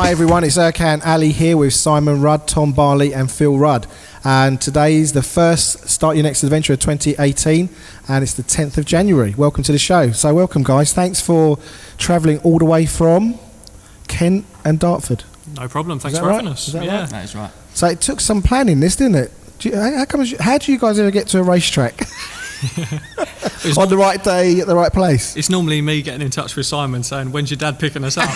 Hi everyone, it's Erkan Ali here with Simon Rudd, Tom Barley and Phil Rudd. And today's the first Start Your Next Adventure of 2018 and it's the 10th of January. Welcome to the show. So welcome guys, thanks for travelling all the way from Kent and Dartford. No problem, thanks for having us. Yeah, right? That is right. So it took some planning this, didn't it? How do you guys ever get to a racetrack? On the right day at the right place? It's normally me getting in touch with Simon saying, when's your dad picking us up?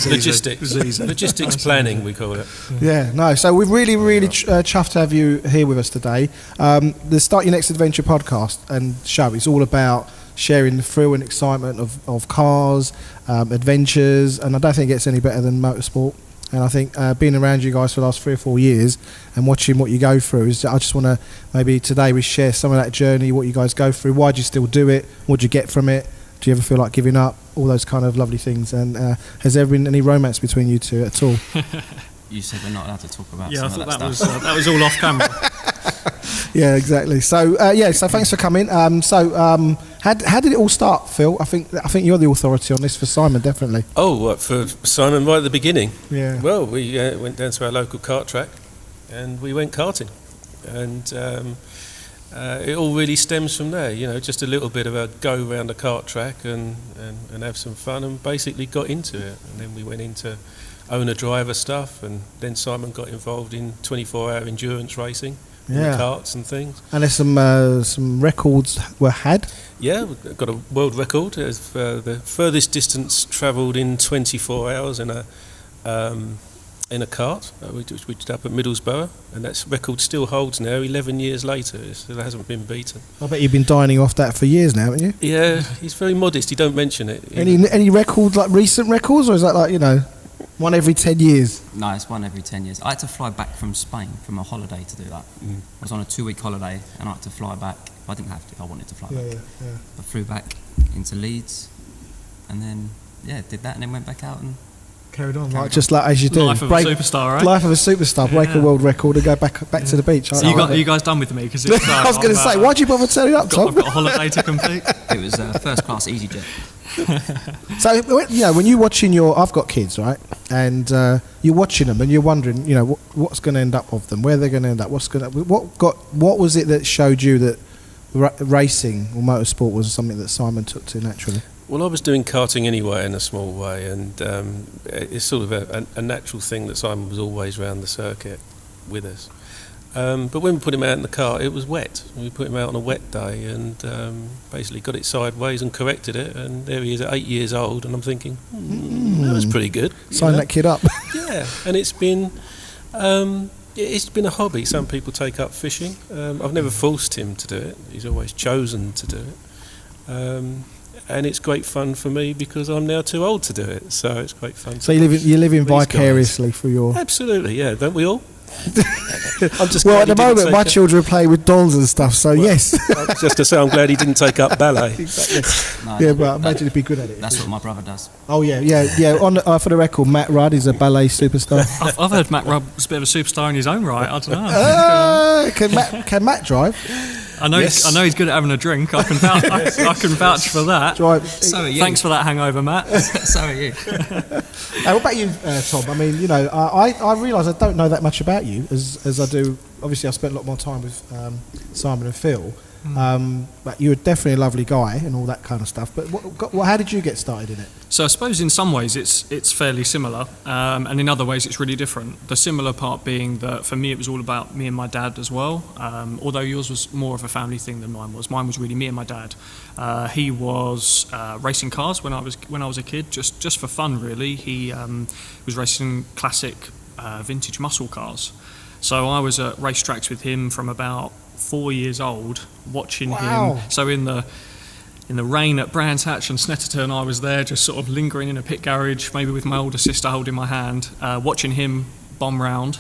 Logistics planning, we call it. Yeah, no, so we're really chuffed to have you here with us today. The Start Your Next Adventure podcast and show is all about sharing the thrill and excitement of cars, adventures, and I don't think it gets any better than motorsport. And I think being around you guys for the last 3 or 4 years and watching what you go through is, I just want to maybe today we share some of that journey, what you guys go through, why do you still do it, what do you get from it, do you ever feel like giving up, all those kind of lovely things. And has there been any romance between you two at all? You said we're not allowed to talk about some of that stuff. That was all off camera. Yeah, exactly. So so thanks for coming. How did it all start, Phil? I think you're the authority on this for Simon, definitely. Oh, what, for Simon right at the beginning? Yeah. Well, we went down to our local kart track and we went karting. And it all really stems from there, you know, just a little bit of a go around the kart track and have some fun, and basically got into it. And then we went into owner-driver stuff, and then Simon got involved in 24-hour endurance racing. Yeah. Karts and things. And there's some records were had. Yeah, we've got a world record as the furthest distance travelled in 24 hours in a kart, which we did up at Middlesbrough, and that record still holds now 11 years later. It hasn't been beaten. I bet you've been dining off that for years now, haven't you? Yeah, he's very modest. He don't mention it. Any records, like recent records, or is that like, you know, one every 10 years? No, it's one every 10 years. I had to fly back from Spain from a holiday to do that. I was on a 2-week holiday and I had to fly back. I didn't have to, I wanted to fly back. Yeah. I flew back into Leeds and then, did that and then went back out and carried on. Just like as you do. Life of a superstar, right? Life of a superstar. Break a world record and go back to the beach. So you guys done with me? Cause I was going to say, why'd you bother turning up, Tom? I've got a holiday to complete. It was first class EasyJet. So, you know, when you're watching I've got kids, right? And you're watching them and you're wondering, you know, what's going to end up of them, where they're going to end up, what was it that showed you that racing or motorsport was something that Simon took to naturally? Well, I was doing karting anyway in a small way, and it's sort of a natural thing that Simon was always around the circuit with us. But when we put him out in the car, it was wet. We put him out on a wet day and basically got it sideways and corrected it, and there he is at 8 years old, and I'm thinking, that was pretty good. Sign that kid up. Yeah, and it's been a hobby. Some people take up fishing. I've never forced him to do it. He's always chosen to do it. And it's great fun for me because I'm now too old to do it, so it's great fun. So you're living vicariously through your... Absolutely, yeah, don't we all? I'm just at the moment my children play with dolls and stuff, so yes. Just to say, I'm glad he didn't take up ballet. Exactly. But I imagine he'd be good at it. That's what my brother does. Oh yeah. On for the record, Matt Rudd is a ballet superstar. I've heard Matt Rudd's a bit of a superstar in his own right. I don't know. Can Matt drive? I know he's good at having a drink. I can vouch. I can vouch for that. So are you. Thanks for that hangover, Matt. So are you. What about you, Tom? I mean, you know, I realise I don't know that much about you as I do. Obviously, I spent a lot more time with Simon and Phil. But you're definitely a lovely guy and all that kind of stuff. But how did you get started in it? So I suppose in some ways it's fairly similar, and in other ways it's really different. The similar part being that for me it was all about me and my dad as well. Although yours was more of a family thing than mine was. Mine was really me and my dad. He was racing cars when I was a kid, just for fun really. He was racing classic vintage muscle cars. So I was at racetracks with him from about 4 years old, watching him. So in the rain at Brands Hatch and Snetterton, I was there just sort of lingering in a pit garage, maybe with my older sister holding my hand, watching him bomb round.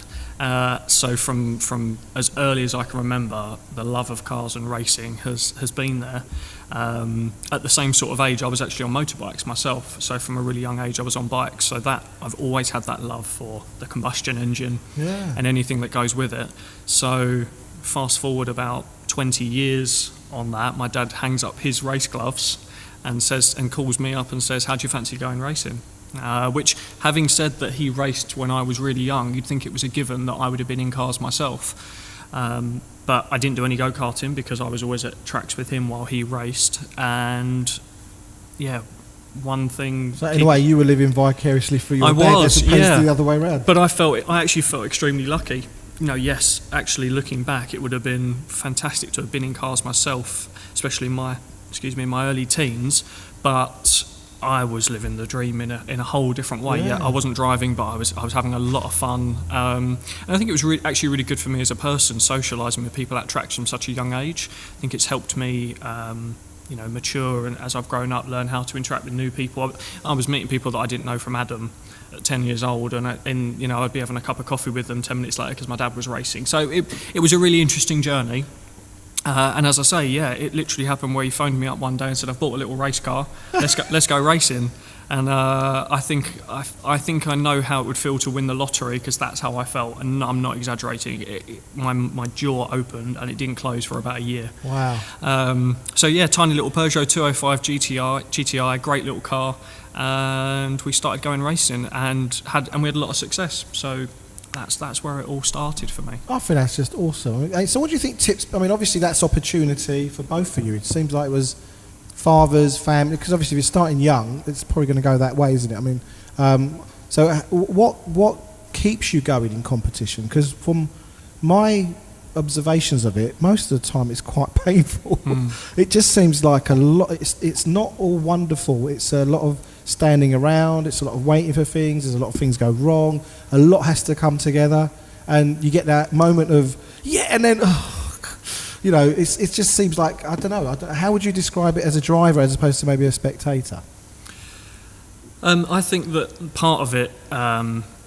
So from as early as I can remember, the love of cars and racing has been there. At the same sort of age, I was actually on motorbikes myself. So from a really young age, I was on bikes. So that I've always had that love for the combustion engine and anything that goes with it. So fast forward about 20 years on that, my dad hangs up his race gloves and calls me up and says, "How do you fancy going racing?" which, having said that he raced when I was really young, you'd think it was a given that I would have been in cars myself. But I didn't do any go-karting because I was always at tracks with him while he raced. And, yeah, one thing... So in a way, you were living vicariously through your dad as opposed to the other way around. But I actually felt extremely lucky. Yes, actually looking back, it would have been fantastic to have been in cars myself, especially in my early teens. But I was living the dream in a whole different way. Yeah, I wasn't driving, but I was having a lot of fun. And I think it was actually really good for me as a person, socialising with people at tracks from such a young age. I think it's helped me mature, and as I've grown up, learn how to interact with new people. I was meeting people that I didn't know from Adam at 10 years old, and I'd be having a cup of coffee with them 10 minutes later because my dad was racing. So it was a really interesting journey. And as I say, it literally happened where he phoned me up one day and said, "I've bought a little race car. Let's go racing." And I think I know how it would feel to win the lottery, because that's how I felt, and I'm not exaggerating. My jaw opened and it didn't close for about a year. Wow. Tiny little Peugeot 205 GTI, great little car, and we started going racing and we had a lot of success. So that's where it all started for me. I think that's just awesome. So what do you think tips... I mean, obviously that's opportunity for both of you. It seems like it was fathers, family, because obviously if you're starting young, it's probably going to go that way, isn't it? I mean, so what keeps you going in competition? Because from my observations of it, most of the time it's quite painful. It just seems like a lot... It's not all wonderful. It's a lot of standing around, it's a lot of waiting for things, there's a lot of things go wrong, a lot has to come together, and you get that moment of and then it just seems like I don't know, how would you describe it as a driver as opposed to maybe a spectator? I think that part of it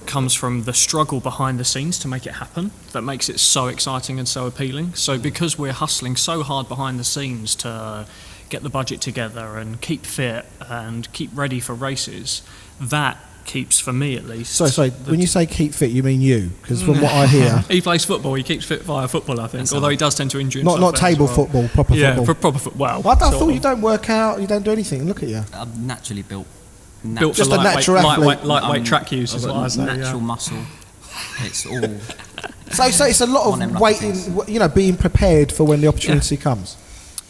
comes from the struggle behind the scenes to make it happen that makes it so exciting and so appealing. So because we're hustling so hard behind the scenes to get the budget together and keep fit and keep ready for races, that keeps, for me at least... Sorry, when you say keep fit, you mean you? Because from what I hear... He plays football, he keeps fit via football, I think, although he does tend to injure himself. Not table football, proper football. Yeah, proper football. Well, I thought you don't work out, you don't do anything, look at you. I'm naturally built Just a natural athlete. Lightweight track use is what I say. Natural muscle. It's all... So it's a lot of waiting, being prepared for when the opportunity comes.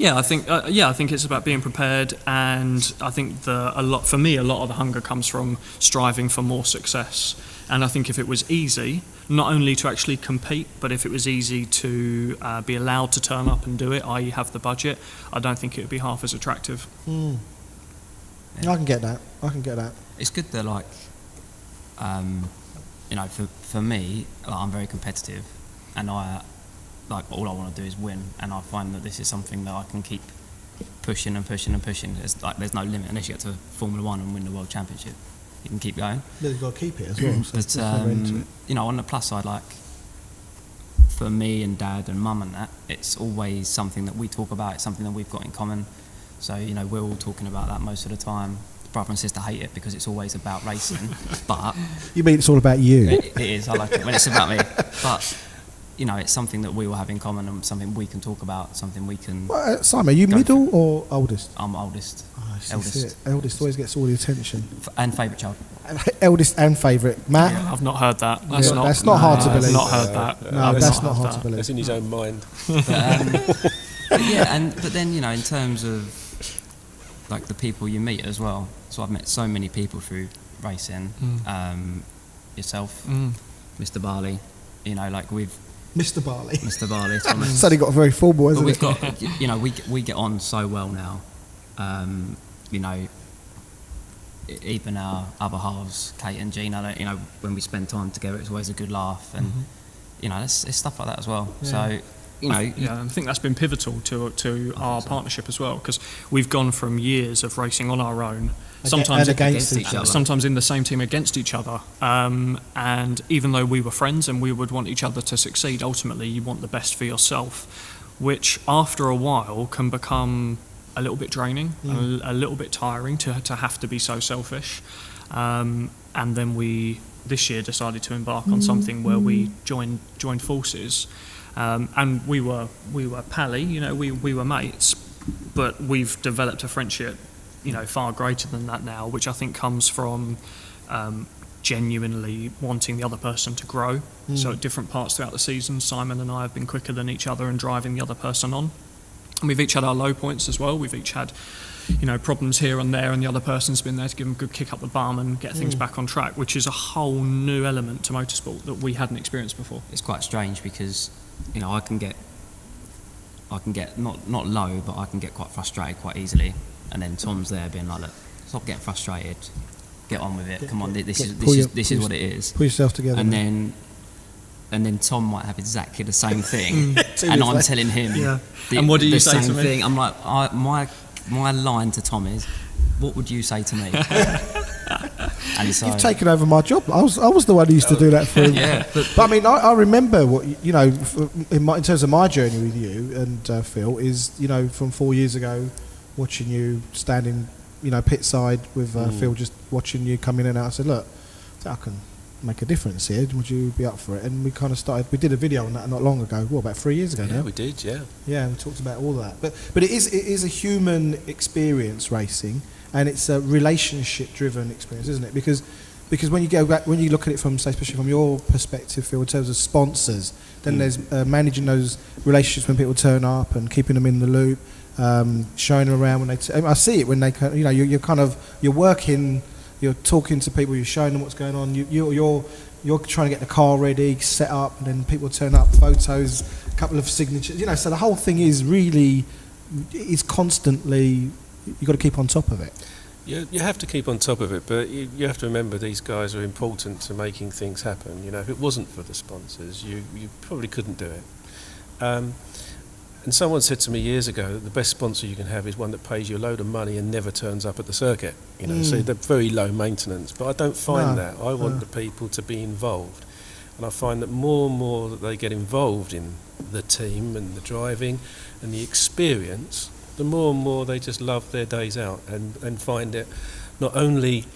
Yeah, I think it's about being prepared, and I think a lot of the hunger comes from striving for more success. And I think if it was easy, not only to actually compete, but if it was easy to be allowed to turn up and do it, i.e. have the budget, I don't think it would be half as attractive. Yeah. I can get that. It's good that for me, I'm very competitive, and all I want to do is win, and I find that this is something that I can keep pushing and pushing and pushing. There's no limit unless you get to Formula 1 and win the World Championship. You can keep going. But you've got to keep it as well. So but on the plus side, for me and Dad and Mum and that, it's always something that we talk about. It's something that we've got in common. So we're all talking about that most of the time. Brother and sister hate it because it's always about racing, but you mean it's all about you? It is. I like it when it's about me, but. It's something that we all have in common and something we can talk about, something we can... Simon, are you middle or oldest? I'm oldest. Eldest. Eldest always gets all the attention. And favourite child. Eldest and favourite. Matt? Yeah, I've not heard that. That's not hard to believe. I've not heard that. No, that's not hard to believe. That's in his own mind. But then, in terms of the people you meet as well. So I've met so many people through racing. Yourself, Mr. Barley, we've... Mr. Barley. Thomas. Suddenly got very formal, hasn't it? But we've got, we get on so well now. Even our other halves, Kate and Gina, when we spend time together, it's always a good laugh, and it's stuff like that as well. Yeah. So. I think that's been pivotal to our partnership as well, because we've gone from years of racing on our own, sometimes against each other, sometimes in the same team against each other, and even though we were friends and we would want each other to succeed, ultimately you want the best for yourself, which after a while can become a little bit draining, a little bit tiring to have to be so selfish, and then we this year decided to embark on something where we joined forces. And we were pally, we were mates, but we've developed a friendship, far greater than that now, which I think comes from genuinely wanting the other person to grow. So at different parts throughout the season, Simon and I have been quicker than each other and driving the other person on. And we've each had our low points as well. We've each had, problems here and there, and the other person's been there to give them a good kick up the bum and get things back on track, which is a whole new element to motorsport that we hadn't experienced before. It's quite strange because, I can get not low, but I can get quite frustrated quite easily. And then Tom's there being like, look, stop getting frustrated, get on with it. Come on, this is what it is. Pull yourself together. And then Tom might have exactly the same thing, and I'm telling him and what do you the say same to me? thing. I'm like, my line to Tom is, what would you say to me? And so, you've taken over my job. I was the one who used to do that for him. Yeah, but I mean, I remember what in terms of my journey with you and Phil is from 4 years ago, watching you standing pit side with Phil, just watching you come in and out. I said, look, I can make a difference here. Would you be up for it? And we kind of started. We did a video on that not long ago. About 3 years ago now. Yeah, we did. Yeah. Yeah, we talked about all that. But it is a human experience, racing, and it's a relationship-driven experience, isn't it? Because when you go back, when you look at it from, say, especially from your perspective, Phil, in terms of sponsors, then there's managing those relationships when people turn up and keeping them in the loop, showing them around when they. I see it when they, you're working. You're talking to people, you're showing them what's going on. You're trying to get the car ready, set up, and then people turn up, photos, a couple of signatures. So the whole thing is constantly. You've got to keep on top of it. You have to keep on top of it, but you have to remember these guys are important to making things happen. If it wasn't for the sponsors, you probably couldn't do it. And someone said to me years ago that the best sponsor you can have is one that pays you a load of money and never turns up at the circuit. So they're very low maintenance. But I don't find that. I want the people to be involved. And I find that more and more that they get involved in the team and the driving and the experience, the more and more they just love their days out and find it not only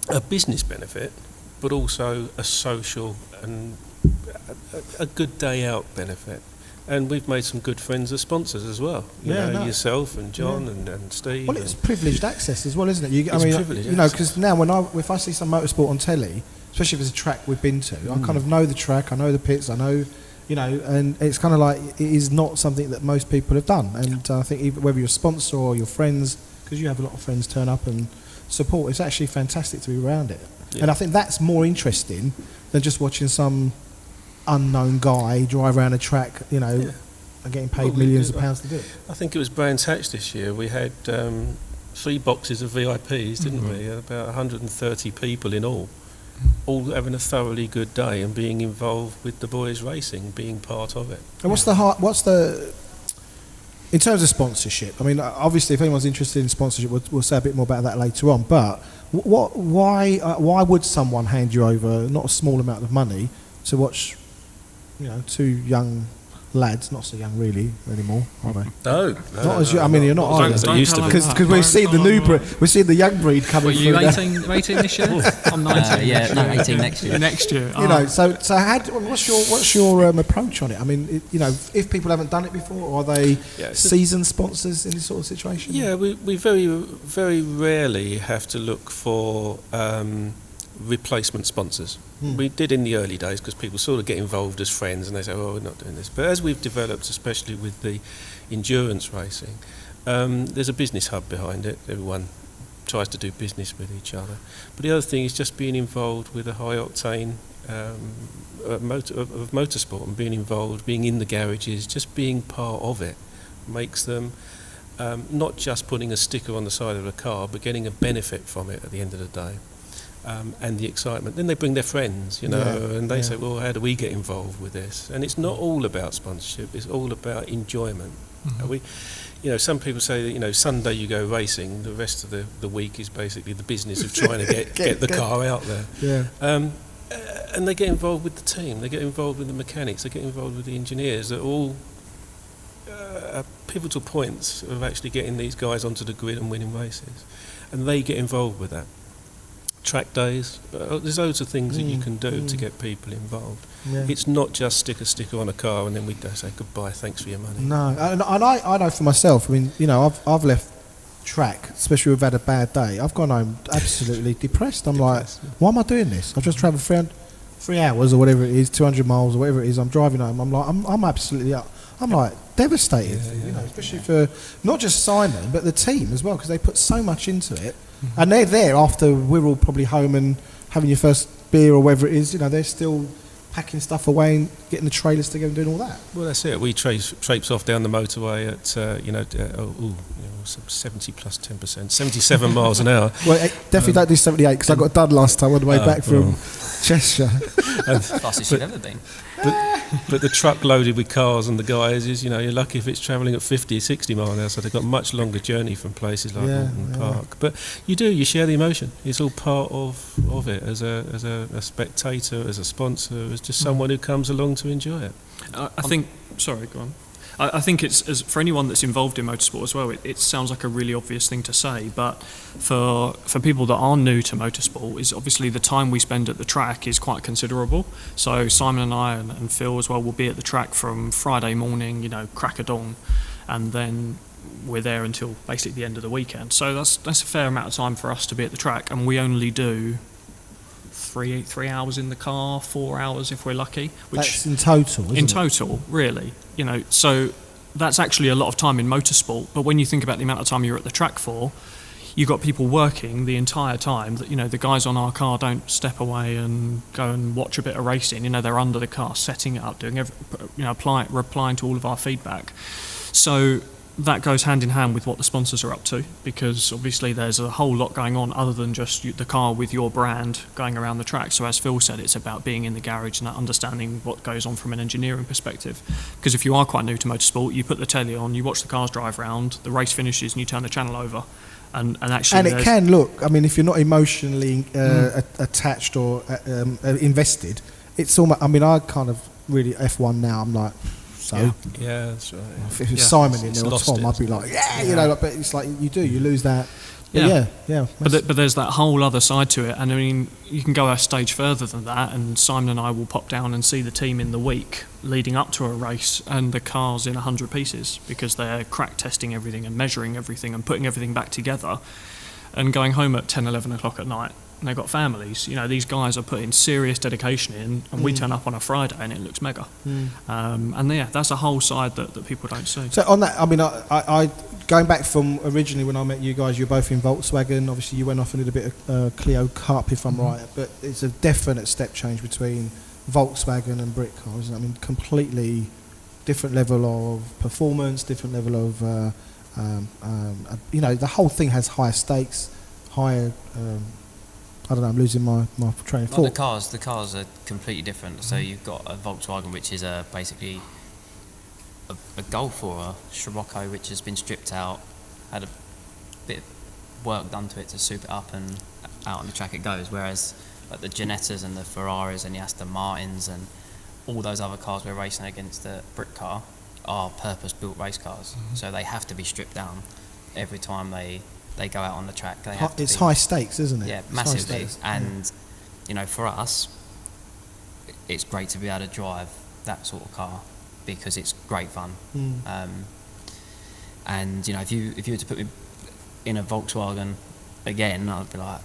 a business benefit, but also a social and a good day out benefit. And we've made some good friends as sponsors as well. Yourself and John and Steve. Well, it's privileged access as well, isn't it? Privileged access. Because now if I see some motorsport on telly, especially if it's a track we've been to, I kind of know the track, I know the pits, I know, and it's kind of like it is not something that most people have done. And I think even whether you're a sponsor or your friends, because you have a lot of friends turn up and support, it's actually fantastic to be around it. Yeah. And I think that's more interesting than just watching some unknown guy drive around a track, and getting paid millions of pounds to do it. I think it was Brands Hatch this year. We had 3 boxes of VIPs, didn't we? About 130 people in all having a thoroughly good day and being involved with the boys racing, being part of it. And what's the in terms of sponsorship? I mean, obviously, if anyone's interested in sponsorship, we'll say a bit more about that later on. But why would someone hand you over not a small amount of money to watch? 2 young lads, not so young really anymore, are they? No. Not as young. I mean, you're not, are you? Used to be. Because we've seen the new breed, we've seen the young breed coming through. Were you 18 this year? I'm 19. 18 next year. Next year. So what's your approach on it? I mean, if people haven't done it before, are they seasoned sponsors in this sort of situation? Yeah, we very, very rarely have to look for replacement sponsors. We did in the early days because people sort of get involved as friends and they say, we're not doing this. But as we've developed, especially with the endurance racing, there's a business hub behind it. Everyone tries to do business with each other. But the other thing is just being involved with a high octane of motorsport and being involved, being in the garages, just being part of it makes them not just putting a sticker on the side of a car, but getting a benefit from it at the end of the day. And the excitement. Then they bring their friends, and they say, well, how do we get involved with this? And it's not all about sponsorship, it's all about enjoyment. Some people say that, Sunday you go racing, the rest of the week is basically the business of trying to get the car out there. Yeah. And they get involved with the team, they get involved with the mechanics, they get involved with the engineers. They're all pivotal points of actually getting these guys onto the grid and winning races. And they get involved with that. Track days, there's loads of things that you can do to get people involved. Yeah. It's not just stick a sticker on a car and then we say goodbye, thanks for your money. No, and I know for myself. I mean, I've left track, especially if we've had a bad day, I've gone home absolutely depressed. I'm like, why am I doing this? I've just travelled 3 hours or whatever it is, 200 miles or whatever it is. I'm driving home. I'm like, I'm absolutely, I'm like devastated. You know, especially for not just Simon but the team as well, because they put so much into it, and they're there after we're all probably home and having your first beer or whatever it is. You know, they're still packing stuff away and getting the trailers together and doing all that. Well, that's it. We traipse off down the motorway at 70 plus 10%, 77 miles an hour. Well, definitely don't do 78 because I got done last time on the way back from Cheshire. Fastest you've ever been. But the truck loaded with cars and the guys is, you're lucky if it's travelling at 50, 60 miles an hour, so they've got much longer journey from places like Alton Park. But you share the emotion. It's all part of it as a spectator, as a sponsor, as just someone who comes along to enjoy it. I think, sorry, go on. I think it's for anyone that's involved in motorsport as well, it sounds like a really obvious thing to say, but for people that are new to motorsport, is obviously the time we spend at the track is quite considerable. So Simon and I and Phil as well will be at the track from Friday morning, crack of dawn, and then we're there until basically the end of the weekend. So that's a fair amount of time for us to be at the track, and we only do 3 hours in the car, 4 hours if we're lucky. Which that's in total, isn't it? In total, really. So that's actually a lot of time in motorsport. But when you think about the amount of time you're at the track for, you've got people working the entire time. That the guys on our car don't step away and go and watch a bit of racing. They're under the car, setting it up, doing replying to all of our feedback. So that goes hand in hand with what the sponsors are up to, because obviously there's a whole lot going on other than just the car with your brand going around the track. So as Phil said, it's about being in the garage and understanding what goes on from an engineering perspective. Because if you are quite new to motorsport, you put the telly on, you watch the cars drive around, the race finishes and you turn the channel over. And actually, and it can look, if you're not emotionally attached or invested, it's almost, I kind of really F1 now, I'm like, so yeah, that's right. If it was Simon in there or Tom, I'd be like, but it's like you lose that. But But there's that whole other side to it, and you can go a stage further than that, and Simon and I will pop down and see the team in the week leading up to a race, and the car's in 100 pieces because they're crack testing everything and measuring everything and putting everything back together, and going home at 10, 11 o'clock at night. And they've got families. These guys are putting serious dedication in, and we turn up on a Friday and it looks mega. That's a whole side that people don't see. So on that, I going back from originally when I met you guys, you were both in Volkswagen. Obviously, you went off and did a bit of Clio Cup, if I'm right. But it's a definite step change between Volkswagen and Brit cars. Completely different level of performance, different level of, the whole thing has higher stakes, higher. I don't know, I'm losing my train of thought. The cars are completely different. So you've got a Volkswagen, which is basically a Golf or a Scirocco, which has been stripped out, had a bit of work done to it to soup it up, and out on the track it goes. Whereas like the Ginettas and the Ferraris and the Aston Martins and all those other cars we're racing against, the Brit car, are purpose-built race cars. So they have to be stripped down every time they go out on the track. It's high stakes, isn't it? Yeah, massively. And for us, it's great to be able to drive that sort of car because it's great fun. And if you were to put me in a Volkswagen again, I'd be like,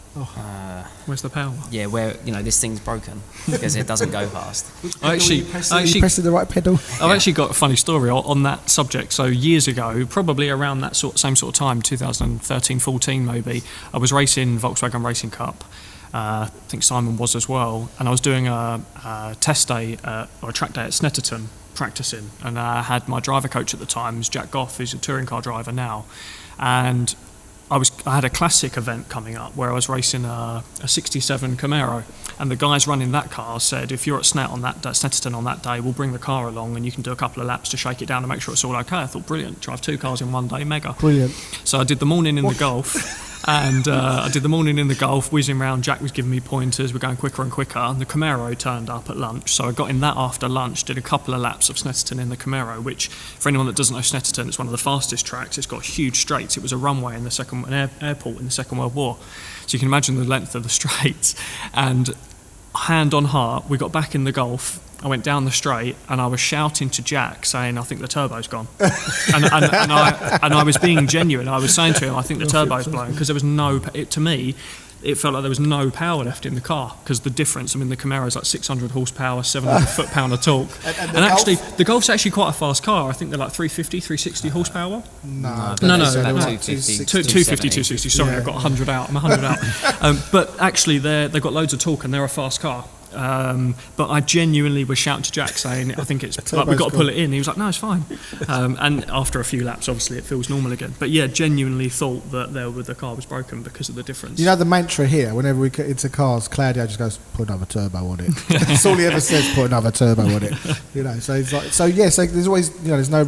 where's the power? Yeah, where this thing's broken because it doesn't go fast. I actually pressing the right pedal. I've actually got a funny story on that subject. So years ago, probably around that same sort of time, 2013-14 maybe, I was racing Volkswagen Racing Cup. I think Simon was as well, and I was doing a test day or a track day at Snetterton practicing, and I had my driver coach at the time, who's Jack Goff, who's a touring car driver now, and I had a classic event coming up where I was racing a 67 Camaro, and the guys running that car said, if you're at Snetterton on that day, we'll bring the car along and you can do a couple of laps to shake it down and make sure it's all okay. I thought, brilliant, drive 2 cars in one day, mega. Brilliant. So I did the morning in the Golf, and whizzing around. Jack was giving me pointers, we're going quicker and quicker, and the Camaro turned up at lunch, so I got in that after lunch, did a couple of laps of Snetterton in the Camaro, which, for anyone that doesn't know Snetterton, it's one of the fastest tracks. It's got huge straights. It was a runway in an airport in the Second World War, so you can imagine the length of the straights. And hand on heart, we got back in the Golf, I went down the straight and I was shouting to Jack saying, I think the turbo's gone. and I was being genuine. I was saying to him, I think the turbo's blown, because there was to me, it felt like there was no power left in the car, because the difference, the Camaro's like 600 horsepower, 700 foot-pound of torque. And actually, the Golf's actually quite a fast car. I think they're like 350, 360 horsepower. No. 250, 260. Sorry, I got 100 out. I'm 100 out. But actually, they've got loads of torque and they're a fast car. But I genuinely was shouting to Jack saying, I think it's like, we've got to pull it in. He was like, no, it's fine. And after a few laps, obviously, it feels normal again. But yeah, genuinely thought that the car was broken because of the difference. You know the mantra here, whenever we get into cars, Claudio just goes, put another turbo on it. That's all he ever says, put another turbo on it. So it's like, so there's always, there's no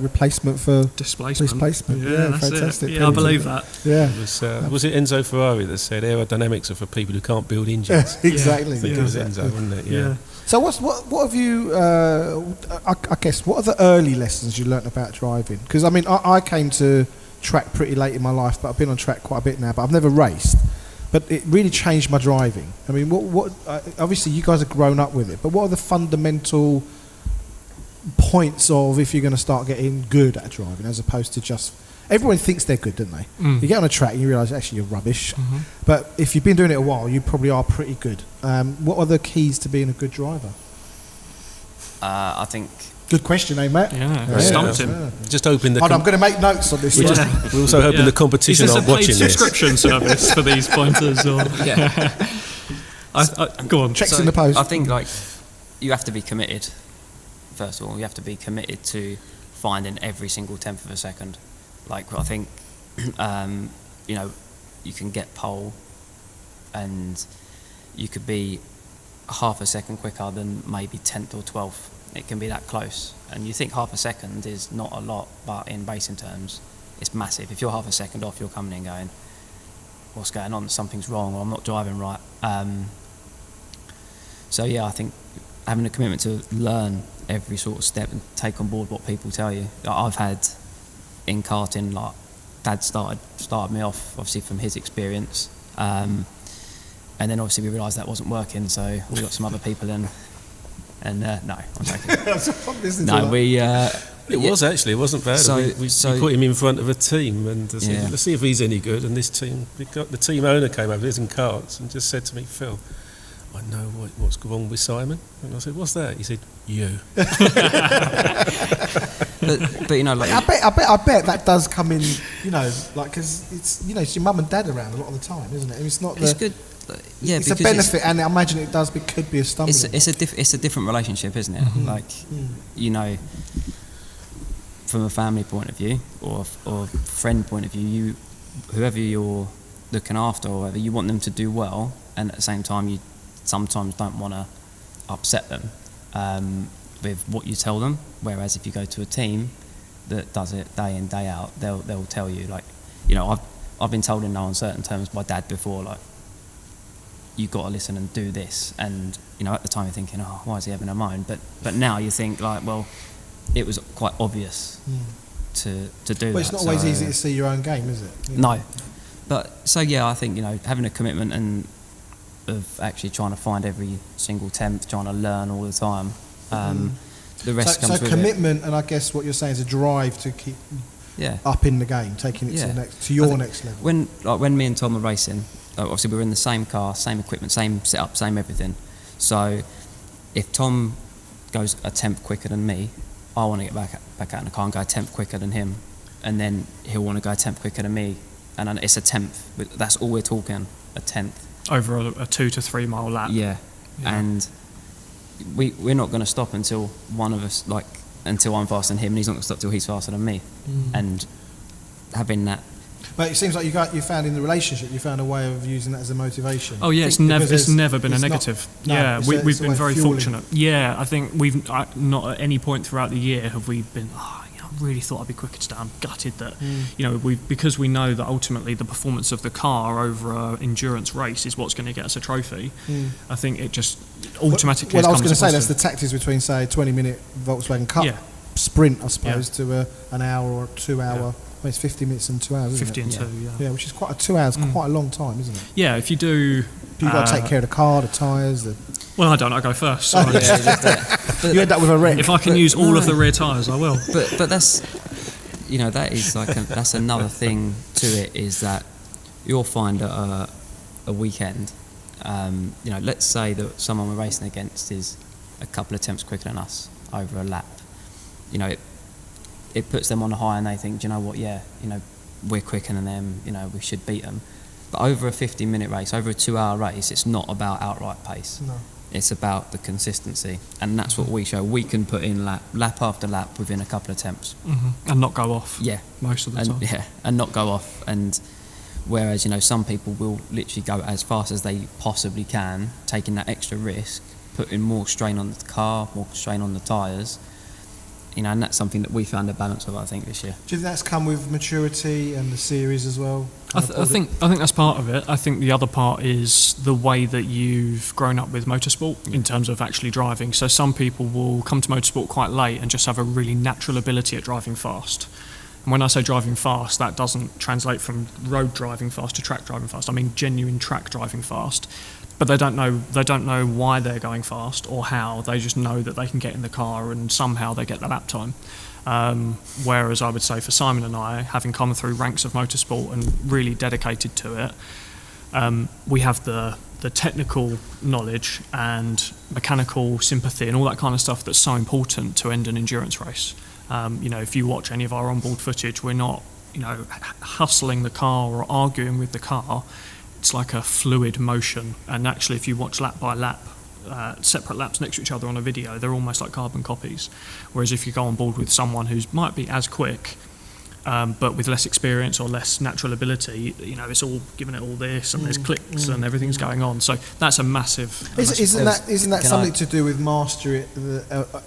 replacement for displacement. Yeah, that's fantastic. it. Yeah, I believe that. Yeah. Was it Enzo Ferrari that said aerodynamics are for people who can't build engines? Exactly. It was Enzo, wasn't it? Yeah. So what have you? I guess what are the early lessons you learnt about driving? Because I came to track pretty late in my life, but I've been on track quite a bit now. But I've never raced. But it really changed my driving. What obviously you guys have grown up with it, but what are the fundamental points of if you're going to start getting good at driving, as opposed to just everyone thinks they're good, don't they? You get on a track and you realise actually you're rubbish. But if you've been doing it a while, you probably are pretty good. What are the keys to being a good driver? I think. Good question, eh, Matt? Yeah, stumped him. Yeah. Just hoping that. I'm going to make notes on this. We're also hoping the competition aren't watching this. Is this a paid subscription service for these pointers? Or? Go on. Checks in the post. I think you have to be committed. First of all, you have to be committed to finding every single tenth of a second. I think, you can get pole, and you could be half a second quicker than maybe 10th or 12th. It can be that close, and you think half a second is not a lot, but in racing terms, it's massive. If you're half a second off, you're coming in going, "What's going on? Something's wrong, or I'm not driving right." I think having a commitment to learn every sort of step and take on board what people tell you. I've had in karting, Dad started me off obviously from his experience, and then obviously we realised that wasn't working, so we got some other people in. And no, I'm joking. No, we. It was actually. It wasn't bad. So we put him in front of a team and said, let's see if he's any good. And this team, the team owner came over, he's in karts, and just said to me, Phil, I know what's wrong with Simon. And I said, what's that? He said, you. but I bet that does come in, because it's your mum and dad around a lot of the time, isn't it? It's not. It's good. Yeah, it's a benefit, and I imagine it could be a stumbling. It's a different relationship, isn't it? From a family point of view or friend point of view, whoever you're looking after or whatever, you want them to do well, and at the same time you sometimes don't want to upset them with what you tell them. Whereas if you go to a team that does it day in, day out, they'll tell you, I've been told in no uncertain terms by Dad before, you've got to listen and do this, and at the time you're thinking, oh, why is he having a moan? But now you think it was quite obvious to do that. But it's not always easy to see your own game, is it? No, but I think having a commitment and of actually trying to find every single tenth, trying to learn all the time. The rest comes with commitment, and I guess what you're saying is a drive to keep up in the game, taking it to your next level. When me and Tom were racing, obviously we were in the same car, same equipment, same setup, same everything. So if Tom goes a tenth quicker than me, I want to get back out in the car and go a tenth quicker than him, and then he'll want to go a tenth quicker than me, and then it's a tenth. That's all we're talking, a tenth over a 2 to 3 mile lap. Yeah. And we're not going to stop until one of us, until I'm faster than him, and he's not going to stop till he's faster than me. And having that. But it seems like you found in the relationship, you found a way of using that as a motivation. Oh yeah, it's never been a negative. We've been very fortunate. Yeah, I think we've not at any point throughout the year have we been. I really thought I'd be quicker today. I'm gutted that because we know that ultimately the performance of the car over an endurance race is what's going to get us a trophy. I think it just automatically. Well, I was going to say that's the tactics between say a 20-minute Volkswagen Cup sprint, I suppose, to an hour or 2 hour. Well, it's 50 minutes and 2 hours, isn't 50 it? and 2, Yeah, which is quite 2 hours, quite a long time, isn't it? Yeah, if you do... You've got to take care of the car, the tyres, Well, I don't. I go first. So You end up with a wreck. if I can use all of the rear tyres, I will. But that's, that is that's another thing to it, is that you'll find a weekend, let's say that someone we're racing against is a couple of attempts quicker than us over a lap. It puts them on a high, and they think, do you know what? Yeah, we're quicker than them. We should beat them. But over a 50-minute race, over a 2-hour race, it's not about outright pace. No. It's about the consistency, and that's what we show. We can put in lap after lap within a couple of attempts, and not go off. Yeah, most of the time. Yeah, and not go off. And whereas some people will literally go as fast as they possibly can, taking that extra risk, putting more strain on the car, more strain on the tyres. And that's something that we found a balance of, I think, this year. Do you think that's come with maturity and the series as well? I think that's part of it. I think the other part is the way that you've grown up with motorsport in terms of actually driving. So some people will come to motorsport quite late and just have a really natural ability at driving fast. And when I say driving fast, that doesn't translate from road driving fast to track driving fast. I mean genuine track driving fast. But they don't know why they're going fast or how. They just know that they can get in the car and somehow they get the lap time. Whereas I would say for Simon and I, having come through ranks of motorsport and really dedicated to it, we have the technical knowledge and mechanical sympathy and all that kind of stuff that's so important to end an endurance race. If you watch any of our onboard footage, we're not, hustling the car or arguing with the car. It's like a fluid motion, and actually if you watch lap by lap, separate laps next to each other on a video, they're almost like carbon copies. Whereas if you go on board with someone who might be as quick, but with less experience or less natural ability, it's all giving it all this, and there's clicks and everything's going on. So that's a massive. Isn't that something to do with mastery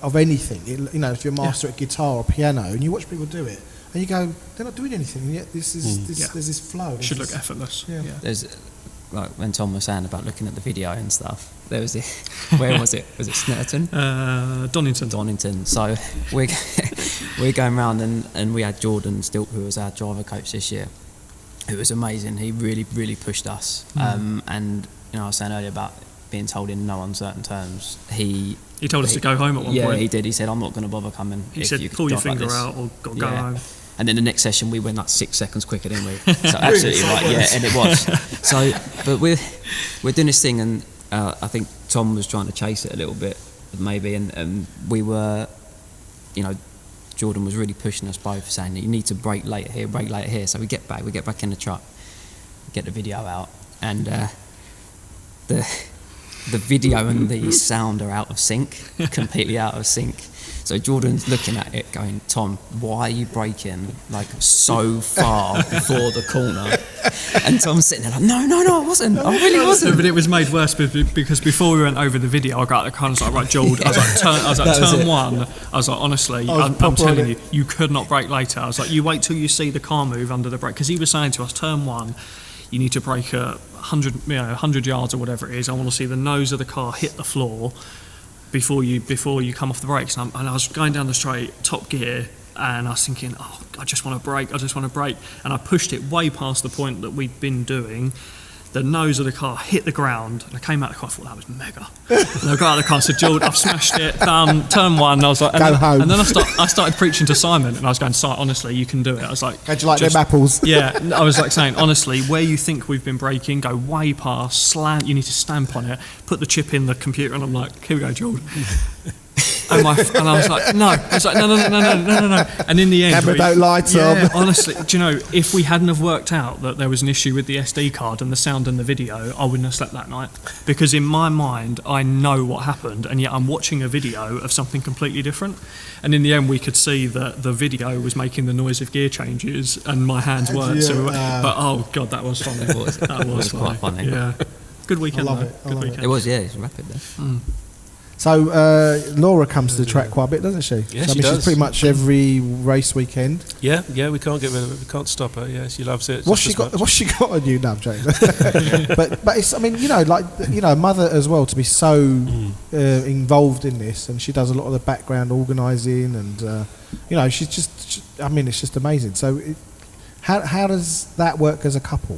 of anything? If you're a master at guitar or piano, and you watch people do it, and you go, they're not doing anything, and yet there's this flow. It should look effortless. Yeah. There's, like when Tom was saying about looking at the video and stuff, there was where was it? Was it Snetterton? Donington. So we're going round, and we had Jordan Stilt, who was our driver coach this year, who was amazing. He really, really pushed us. And I was saying earlier about being told in no uncertain terms. He told us to go home at one point. Yeah, he did. He said, "I'm not going to bother coming." He said, "Pull your finger out or go home." And then the next session we went like 6 seconds quicker, didn't we? So absolutely right, yeah, and it was. So, but we're doing this thing, and I think Tom was trying to chase it a little bit, maybe, and we were, Jordan was really pushing us both, saying that you need to brake later here. So we get back in the truck, get the video out, and the video and the sound are out of sync, completely out of sync. So Jordan's looking at it going, Tom, why are you braking like so far before the corner? And Tom's sitting there like, no, I wasn't. I really wasn't. But it was made worse because before we went over the video, I got out of the car and I was like, right, Jordan, I was like, turn one. I was like, honestly, I'm telling you could not brake later. I was like, you wait till you see the car move under the brake. Because he was saying to us, turn one, you need to brake at 100 yards or whatever it is. I want to see the nose of the car hit the floor before you come off the brakes. And I was going down the straight, top gear, and I was thinking, I just want to brake. And I pushed it way past the point that we'd been doing. The nose of the car hit the ground, and I came out of the car, I thought that was mega. And I got out of the car and said, Jordan, I've smashed it, done, turn one. And I was like, home. And then I started preaching to Simon, and I was going, honestly, you can do it. I was like, how'd you like them apples? Yeah, I was like saying, honestly, where you think we've been braking, go way past, slam, you need to stamp on it, put the chip in the computer, and I'm like, here we go, Jordan. And I was like, no. And in the end, Camera don't lie, Tom. Yeah, honestly, do you know, if we hadn't have worked out that there was an issue with the SD card and the sound and the video, I wouldn't have slept that night. Because in my mind, I know what happened, and yet I'm watching a video of something completely different. And in the end, we could see that the video was making the noise of gear changes, and my hands weren't. Yeah, So, but oh god, that was funny. That was quite funny. Yeah, good weekend. I love it. Good weekend. It was, yeah, it's rapid there. So Laura comes to the track quite a bit, doesn't she? Yeah, so, she does. She's pretty much every race weekend. Yeah, we can't get rid of it. We can't stop her. Yeah, she loves it. What's she got on you now, Jane? but it's, I mean, a mother as well, to be so involved in this, and she does a lot of the background organising, and she's just, it's just amazing. So how does that work as a couple?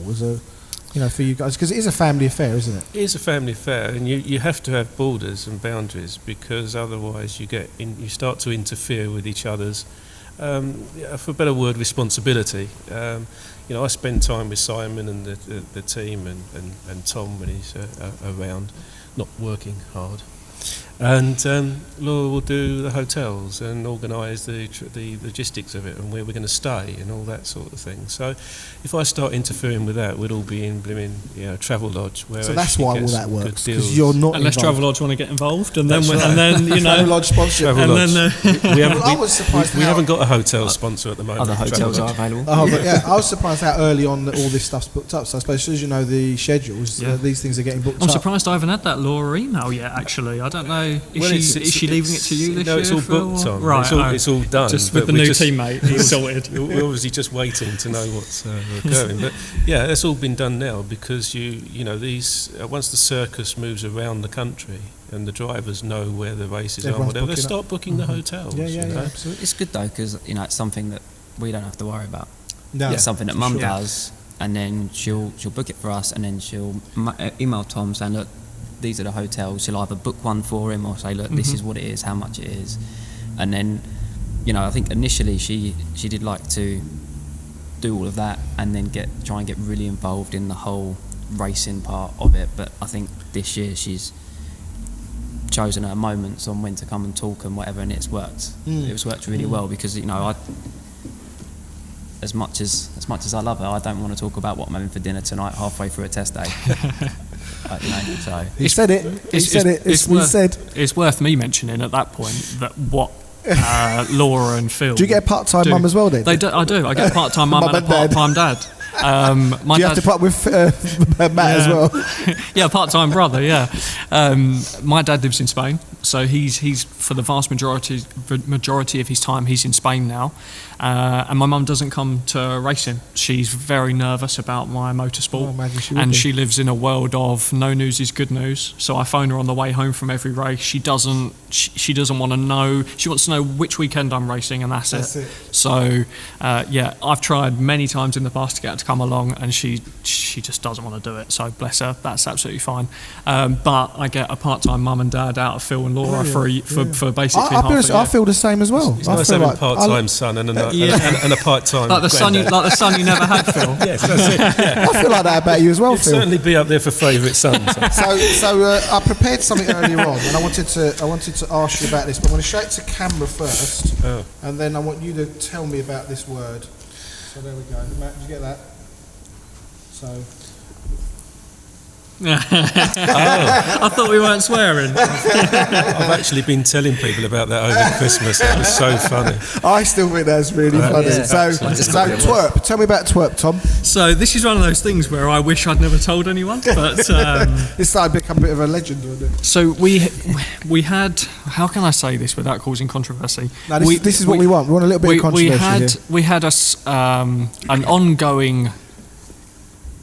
for you guys? Because it is a family affair, isn't it? It is a family affair, and you have to have borders and boundaries, because otherwise you start to interfere with each other's, for a better word, responsibility. I spend time with Simon and the team and Tom when he's around, not working hard. And Laura will do the hotels and organise the logistics of it and where we're going to stay and all that sort of thing. So if I start interfering with that, we'd all be in Travel Lodge. So that's why all that works, because you're not unless involved. Travel Lodge want to get involved, and then Travel Lodge sponsorship. Travel Lodge. I was surprised. We haven't got a hotel sponsor at the moment. Other hotels are available. Oh, but yeah, I was surprised how early on all this stuff's booked up. So I suppose as soon as you know the schedules, these things are getting booked up. I'm surprised I haven't had that Laura email yet. Actually, I don't know. Is she leaving it to you this year? No, it's all booked on. Right, it's all done. Just with the new teammate, he's sorted. We're obviously just waiting to know what's occurring. But yeah, that's all been done now, because these once the circus moves around the country and the drivers know where the races are, whatever, they start booking the hotels. Yeah, absolutely. It's good though, because it's something that we don't have to worry about. No, it's something that Mum does, and then she'll book it for us, and then she'll email Tom saying, look, these are the hotels. She'll either book one for him or say, look, this is what it is, how much it is. And then, I think initially she did like to do all of that and then try and get really involved in the whole racing part of it. But I think this year she's chosen her moments on when to come and talk and whatever, and it's worked. It's worked really well, because as much as I love her, I don't want to talk about what I'm having for dinner tonight halfway through a test day. So he said it. It's worth me mentioning at that point that what Laura and Phil. Do you get a part-time mum as well, then? I do. I get a part-time mum and a part-time dad. Do you have to put up with Matt as well? Yeah, part-time brother. Yeah, my dad lives in Spain, so he's for the vast majority of his time he's in Spain now, and my mum doesn't come to racing. She's very nervous about my motorsport, and she lives in a world of no news is good news. So I phone her on the way home from every race. She doesn't want to know. She wants to know which weekend I'm racing, and that's it. So I've tried many times in the past to get her to come along, and she just doesn't want to do it. So bless her, that's absolutely fine. But I get a part-time mum and dad out of Phil and Laura for basically half a year. I feel the same as well. It's nice having a part-time son and a part-time like the son you never had, Phil. Yes, that's it. Yeah. I feel like that about you as well, You'd Phil. certainly be up there for favourite son. So I prepared something earlier on, and I wanted to ask you about this, but I'm going to show it to camera first, and then I want you to tell me about this word. So there we go. Matt, did you get that? So. I thought we weren't swearing. I've actually been telling people about that over Christmas. It was so funny. I still think that's really funny. Yeah. So twerp. Tell me about twerp, Tom. So this is one of those things where I wish I'd never told anyone, but it's started to become a bit of a legend, isn't it? So we had, how can I say this without causing controversy? No, this is what we want. We want a little bit of controversy here. We had an ongoing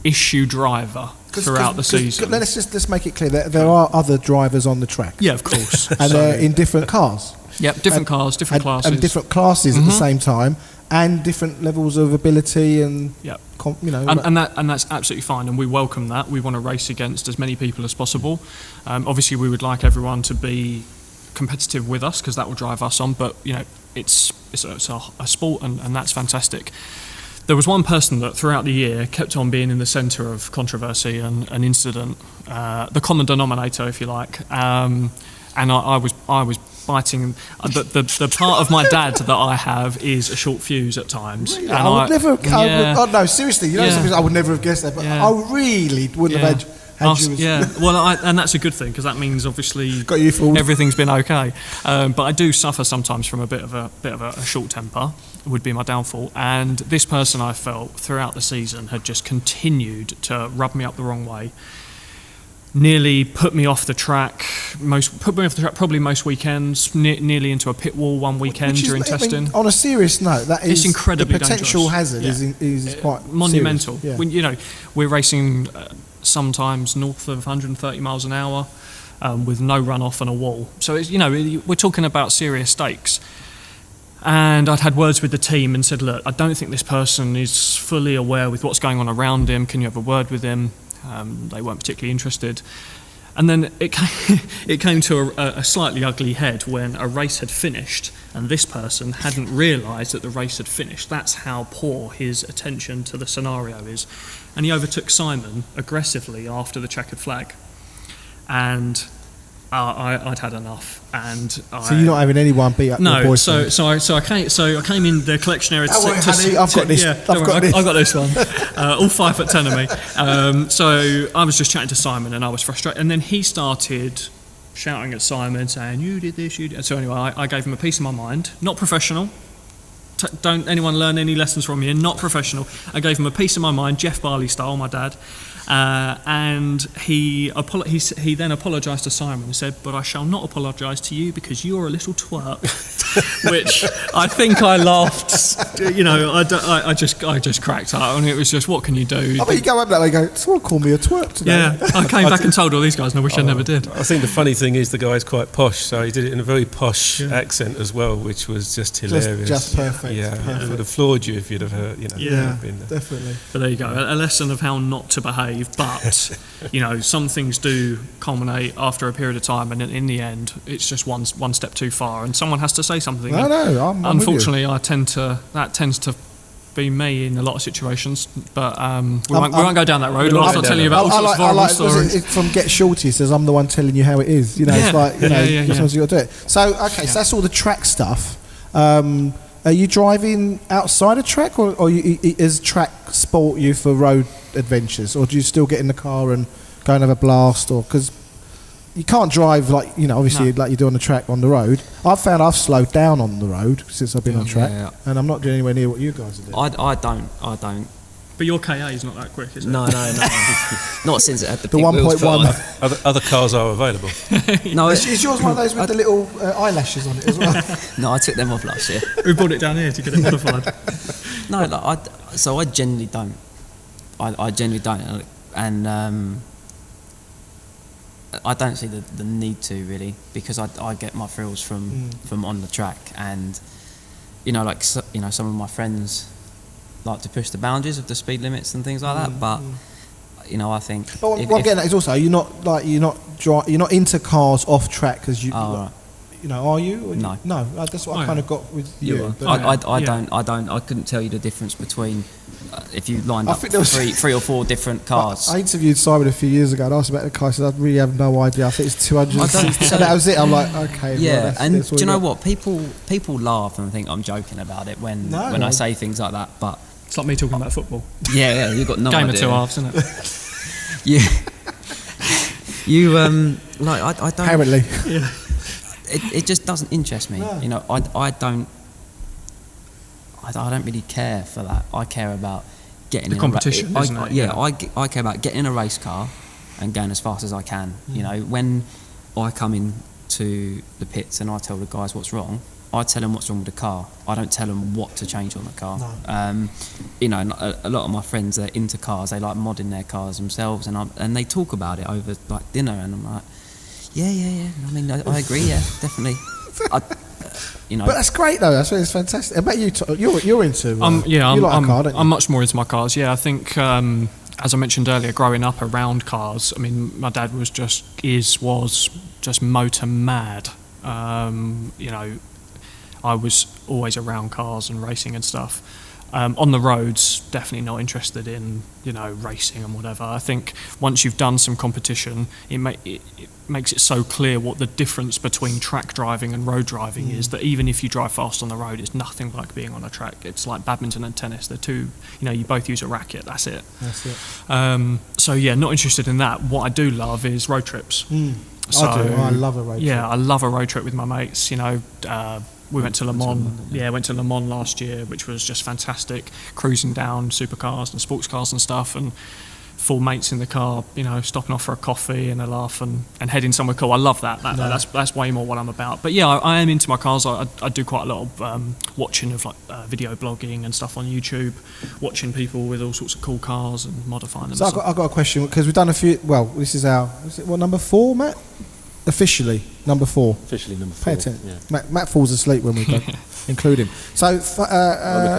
issue driver throughout the season. Let's make it clear that there are other drivers on the track. Yeah, of course. And they're in different cars. Yep, different cars, different classes. And different classes at the same time, and different levels of ability and, and that's absolutely fine, and we welcome that. We want to race against as many people as possible. Obviously, we would like everyone to be competitive with us, because that will drive us on, but, it's a sport, and that's fantastic. There was one person that throughout the year kept on being in the centre of controversy and an incident, the common denominator, if you like. And I was biting. The part of my dad that I have is a short fuse at times. Really? And I would never. No, seriously. Something I would never have guessed that, but I really wouldn't have had. And that's a good thing, because that means obviously got you fooled. Everything's been okay. But I do suffer sometimes from a bit of a short temper. Would be my downfall. And this person, I felt throughout the season, had just continued to rub me up the wrong way. Nearly put me off the track. Probably most weekends. Nearly into a pit wall one weekend during testing. On a serious note, it's incredibly the potential dangerous. hazard is quite monumental. Serious. When we're racing sometimes north of 130 miles an hour with no runoff and a wall. So it's, we're talking about serious stakes. And I'd had words with the team and said, look, I don't think this person is fully aware with what's going on around him. Can you have a word with him? They weren't particularly interested. And then it came to a slightly ugly head when a race had finished and this person hadn't realised that the race had finished. That's how poor his attention to the scenario is. And he overtook Simon aggressively after the checkered flag. And I'd had enough, and so you're not having anyone beat up your boyfriend? So I came in the collection area. I've got this. Yeah, I've got this one. All 5'10" of me. So I was just chatting to Simon, and I was frustrated. And then he started shouting at Simon, saying, "You did this, you did." So anyway, I gave him a piece of my mind. Not professional. Don't anyone learn any lessons from me? Not professional. I gave him a piece of my mind, Jeff Barley style, my dad. And he then apologised to Simon and said, "But I shall not apologise to you because you're a little twerp," which I think I laughed. You know, I just cracked up, and it was just, what can you do? I bet you go up there and go, "Someone called me a twerp today." Yeah, I came back and told all these guys, and I wish I never did. I think the funny thing is the guy's quite posh, so he did it in a very posh accent as well, which was just hilarious. Just perfect. Yeah, perfect. I would have floored you if you'd have heard. Been there. Definitely. But there you go, a lesson of how not to behave. But you know, some things do culminate after a period of time, and in the end, it's just one step too far, and someone has to say something. I'm unfortunately, that tends to be me in a lot of situations. But we won't go down that road. I'll start telling you about all sorts of horrible stories. From Get Shorty says, "I'm the one telling you how it is." You know, it's like sometimes you got to do it. So so that's all the track stuff. Are you driving outside a track, or is track sport you for road adventures, or do you still get in the car and go and have a blast? Or because you can't drive obviously like you do on the track on the road. I've found I've slowed down on the road since I've been on track, and I'm not doing anywhere near what you guys are doing. I don't. But your KA is not that quick, is it? No. Not since it had the 1.1. Other cars are available. No, is yours one of those with the little eyelashes on it as well? No, I took them off last year. We brought it down here to get it modified. No, I genuinely don't. I genuinely don't, and I don't see the need to really, because I get my thrills from on the track, and some of my friends like to push the boundaries of the speed limits and things like that, but I think. But what I'm getting at is also you're not into cars off track because you. Oh, right. Are you? No. No, that's what I kind of got with you. I don't. I couldn't tell you the difference between if you lined up three or four different cars. I interviewed Simon a few years ago and asked about the car. I said, I really have no idea. I think it's 260. So that was it. I'm like, okay. Yeah, and do you know what? People laugh and think I'm joking about it when I say things like that, but it's like me talking about football. Yeah, you've got no idea. Game of two halves, isn't it? You I don't. Apparently. Yeah. It just doesn't interest me. No. I don't really care for that. I care about getting the in competition. I care about getting in a race car and going as fast as I can. When I come into the pits and I tell the guys what's wrong, I tell them what's wrong with the car. I don't tell them what to change on the car. No. A lot of my friends are into cars. They like modding their cars themselves, and they talk about it over like dinner, and I'm like, yeah. I mean, I agree. Yeah, definitely. But that's great though. That's fantastic. I bet you're into. You like a car, don't you? I'm much more into my cars. Yeah, I think as I mentioned earlier, growing up around cars. I mean, my dad was just motor mad. I was always around cars and racing and stuff. On the roads, definitely not interested in racing and whatever. I think once you've done some competition, it makes it so clear what the difference between track driving and road driving is, that even if you drive fast on the road, it's nothing like being on a track. It's like badminton and tennis. They're two, you both use a racket. That's it. So yeah, not interested in that. What I do love is road trips. So, I do. I love a road trip. Yeah, I love a road trip with my mates. We went to Le Mans. Went to Le Mans last year, which was just fantastic. Cruising down supercars and sports cars and stuff, and full mates in the car. Stopping off for a coffee and a laugh and heading somewhere cool. I love that. That's way more what I'm about. But yeah, I am into my cars. I do quite a lot of watching of video blogging and stuff on YouTube, watching people with all sorts of cool cars and modifying them. So I've got a question, because we've done a few. Well, this is what, number 4, Matt? officially number 4. Officially number 4. Pay attention. Yeah. Matt falls asleep when we go include him. So I'll look it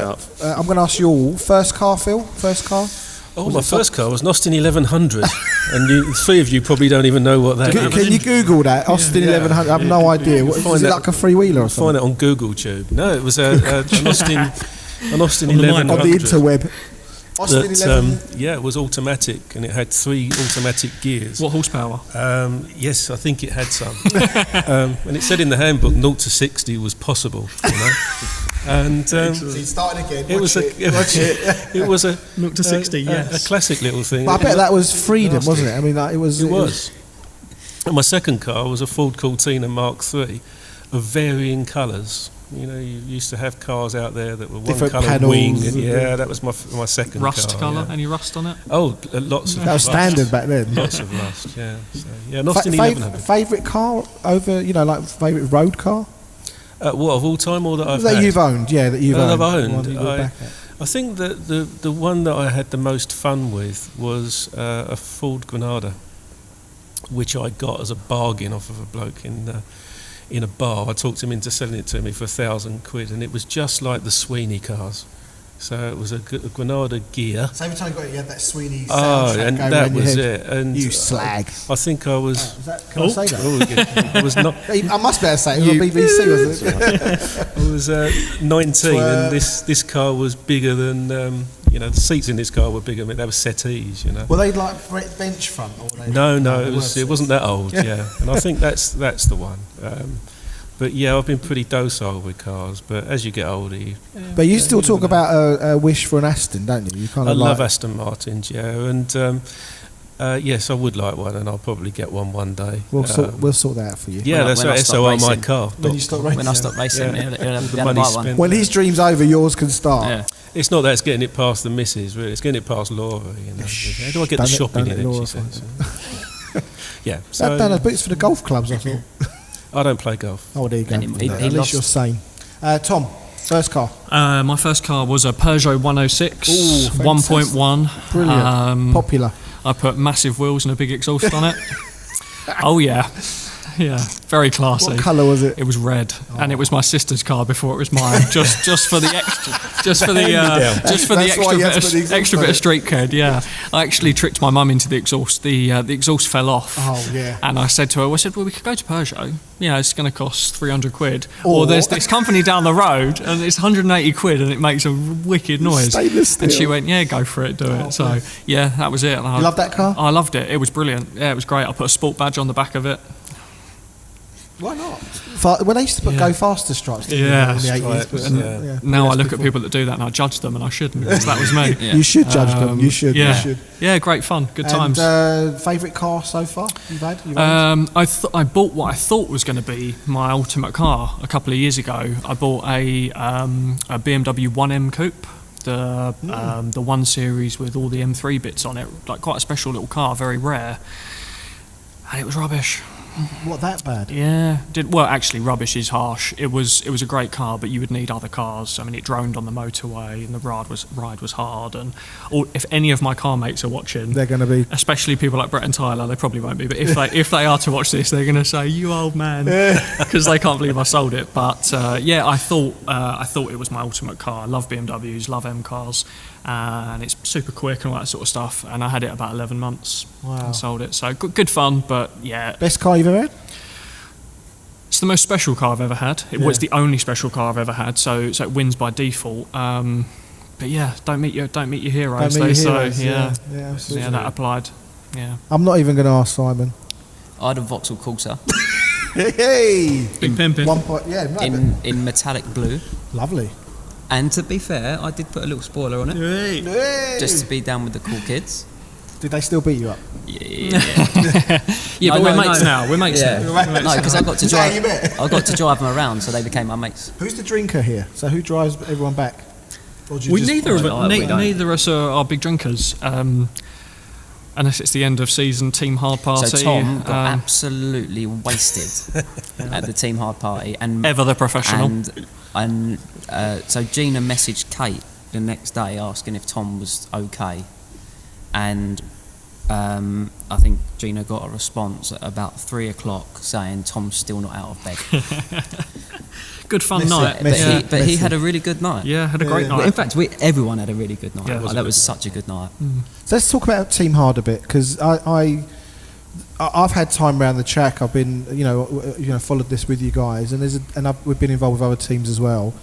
up. I'm going to ask you all, first car, Phil? First car? My first car was an Austin 1100, and the 3 of you probably don't even know what that is. Can you Google that? Austin 1100? I have no idea. What, is it like a freewheeler or something? Find it on Google Tube. No, it was an Austin 1100. On the interweb. Austin 11. It was automatic, and it had 3 automatic gears. What horsepower? Yes, I think it had some. And it said in the handbook 0 to 60 was possible, you know. And He's starting again. it was a 0 to 60, yes. a classic little thing. But I bet that was freedom, wasn't it? I mean, it was. And my second car was a Ford Cortina Mark III of varying colours. You know, you used to have cars out there that were one Different colour panels, wing. And, that was my second Rust car. colour? Yeah. Any rust on it? Oh, lots of That was rust. standard back then. Lots of rust, yeah. So, an Austin 1100. Favourite car over, like favourite road car? What, of all time or that I've That had? you've owned, yeah, that you've That owned. I've owned. The one that you look back at. I think that the one that I had the most fun with was a Ford Granada, which I got as a bargain off of a bloke in a bar. I talked him into selling it to me for £1,000, and it was just like the SYNA cars. So it was a Granada gear. So every time you got it, you had that SYNA Oh, and that was it. And You slag. I think I was. Can I say that? I was not. I must be able to say it. It was on BBC, wasn't it? I was 19, and this car was bigger than. The seats in this car were bigger. I mean, they were settees. You know. Were they like bench front? Or were they No, it wasn't that old. Yeah, and I think that's the one. But yeah, I've been pretty docile with cars. But as you get older, But you still talk about a wish for an Aston, don't you? You kind I of love Aston Martins. Yeah, and yes, I would like one, and I'll probably get one day. We'll sort that out for you. Yeah, that's right. SORmyCAR. When you stop racing. When I stop racing, Yeah. he'll The buy money one. spent. When his dream's over, yours can start. Yeah. It's not that it's getting it past the missus, really. It's getting it past Laura. You know. How do I get the shopping in it? She says. Yeah. So That boots for the golf clubs, I thought. I don't play golf. Oh, there you go. And he At least lost. you're sane. Tom, first car. My first car was a Peugeot 106, Ooh, fantastic. 1.1. Brilliant. Popular. I put massive wheels and a big exhaust on it. Oh yeah, very classy. What colour was it? It was red, and it was my sister's car before it was mine. just for the extra, just for the That's why you had to put the exhaust extra on bit it. of street cred. Yeah, I actually tricked my mum into the exhaust. The exhaust fell off. Oh, yeah. And I said to her, well, we could go to Peugeot. It's going to cost £300. Or there's this company down the road, and it's £180, and it makes a wicked noise. Stainless steel. And she went, yeah, go for it, do it. So yeah, that was it. And You love that car? I loved it. It was brilliant. Yeah, it was great. I put a sport badge on the back of it. Why not? Well, they used to put go faster stripes, didn't Yeah. they, in the 80s? Stripes, but, yeah. Now I That's look before. at people that do that and I judge them, and I shouldn't, because that was me. Yeah. You should judge them. You should. Yeah. You should. Yeah, great fun, good times. Favourite car so far you've had? I bought what I thought was going to be my ultimate car a couple of years ago. I bought a BMW 1M coupe, the 1 Series with all the M3 bits on it, like quite a special little car, very rare. And it was rubbish. What, that bad? Yeah, actually, rubbish is harsh. It was a great car, but you would need other cars. I mean, it droned on the motorway, and the ride was hard. And if any of my car mates are watching, They're going to be... especially people like Brett and Tyler, they probably won't be. But if they are to watch this, they're going to say, "You old man," because they can't believe I sold it. But I thought it was my ultimate car. I love BMWs, love M cars, and it's super quick and all that sort of stuff. And I had it about 11 months and sold it. So good fun, but yeah. Best car you've ever had? It's the most special car I've ever had. It was the only special car I've ever had, so it wins by default. But yeah, don't meet your heroes. Don't meet they your heroes, say, yeah, yeah, absolutely. that applied. Yeah, I'm not even going to ask Simon. I had a Vauxhall Corsa Hey! big pimping. 1 point, yeah, no, in metallic blue. lovely. And to be fair, I did put a little spoiler on it, Hey! just to be down with the cool kids. Did they still beat you up? Yeah. Yeah, but No, we're no, mates no. now. We're mates Yeah. now. No, because I got to Is that drive. how you met? I got to drive them around, so they became my mates. Who's the drinker here? So who drives everyone back? Or do you We just- neither of No, we don't. neither of us are big drinkers. Unless it's the end of season team hard party. So Tom got absolutely wasted at the team hard party, and ever the professional. And so Gina messaged Kate the next day asking if Tom was okay, and I think Gino got a response at about 3 o'clock saying Tom's still not out of bed. Good fun night. But he had a really good night. Yeah, had a great night. In fact, everyone had a really good night. Yeah, that was such a good night. So let's talk about Team Hard a bit, because I've had time around the track. I've been, followed this with you guys, and we've been involved with other teams as well.